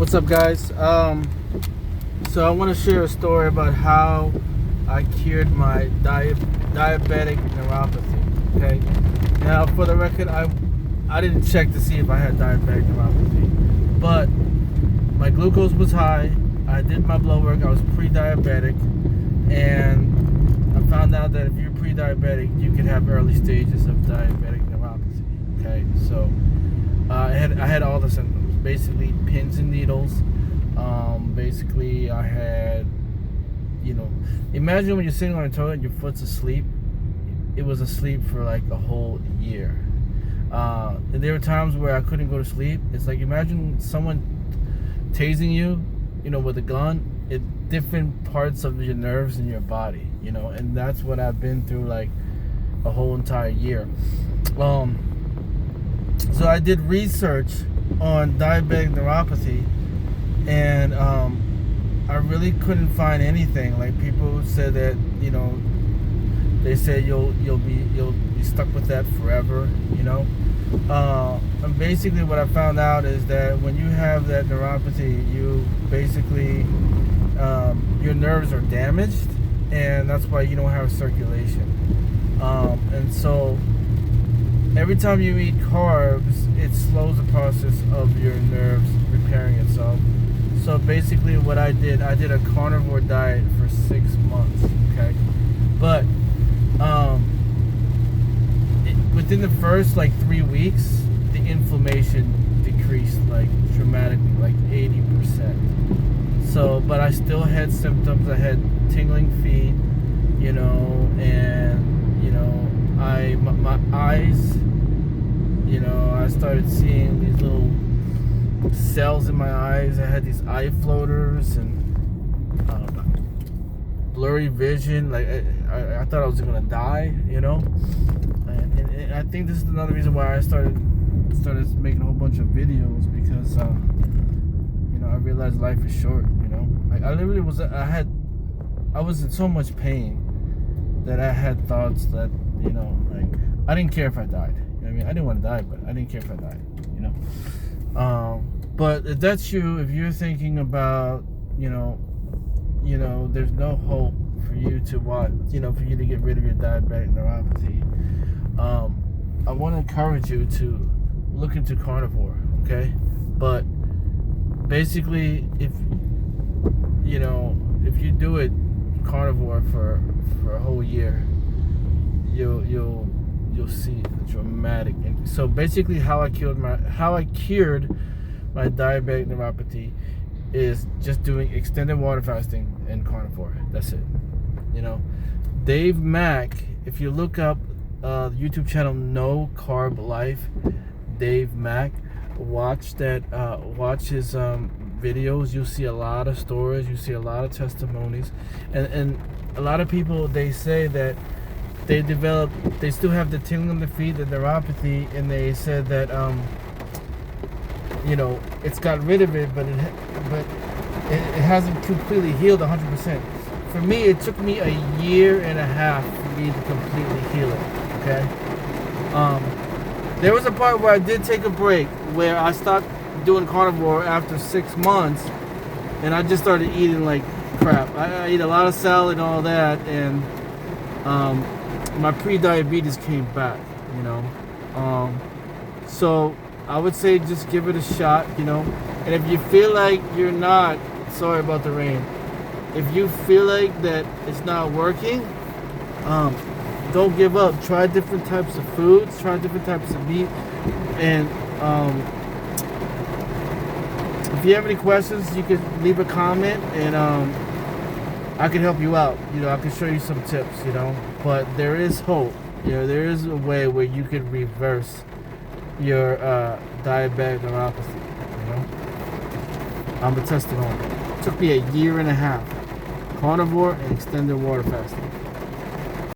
What's up, guys? So I want to share a story about how I cured my diabetic neuropathy. Okay. Now, for the record, I didn't check to see if I had diabetic neuropathy, but my glucose was high. I did my blood work. I was pre-diabetic, and I found out that if you're pre-diabetic, you can have early stages of diabetic neuropathy. Okay, so I had all the symptoms, basically pins and needles. Basically, I had, imagine when you're sitting on a toilet and your foot's asleep. It was asleep for like a whole year. And there were times where I couldn't go to sleep. It's like, imagine someone tasing you, with a gun at different parts of your nerves in your body, and that's what I've been through like a whole entire year. So I did research on diabetic neuropathy, and I really couldn't find anything. Like, people said that, they said you'll be stuck with that forever, And basically what I found out is that when you have that neuropathy, you basically your nerves are damaged, and that's why you don't have circulation. And so every time you eat carbs, it slows the process of your nerves repairing itself. So basically what I did a carnivore diet for 6 months, okay? But within the first 3 weeks, the inflammation decreased dramatically, 80%. So, but I still had symptoms. I had tingling feet, and my eyes, I started seeing these little cells in my eyes. I had these eye floaters and blurry vision. I thought I was gonna die, And I think this is another reason why I started making a whole bunch of videos, because I realized life is short. I literally I was in so much pain that I had thoughts that I didn't care if I died. I didn't want to die, but I didn't care if I died. But if that's you, if you're thinking about there's no hope for you to for you to get rid of your diabetic neuropathy, I want to encourage you to look into carnivore, okay? But basically, if you do it carnivore for a whole year, you'll see a dramatic increase. So basically, how I cured my diabetic neuropathy is just doing extended water fasting and carnivore. That's it. Dave Mack, if you look up the YouTube channel No Carb Life, Dave Mack, watch his videos. You'll see a lot of stories, you see a lot of testimonies, and a lot of people, they say that they still have the tingling in the feet, the neuropathy, and they said that it's got rid of it, but it hasn't completely healed 100%. For me, it took me a year and a half for me to completely heal it. Okay. There was a part where I did take a break, where I stopped doing carnivore after 6 months, and I just started eating like crap. I ate a lot of salad and all that, and my pre-diabetes came back. So I would say just give it a shot. And if you feel like you're not, sorry about the rain, if you feel like that it's not working, don't give up. Try different types of foods, try different types of meat, and if you have any questions, you can leave a comment, and I can help you out. I can show you some tips, but there is hope. There is a way where you can reverse your diabetic neuropathy. I'm a testimony. It took me a year and a half, carnivore and extended water fasting.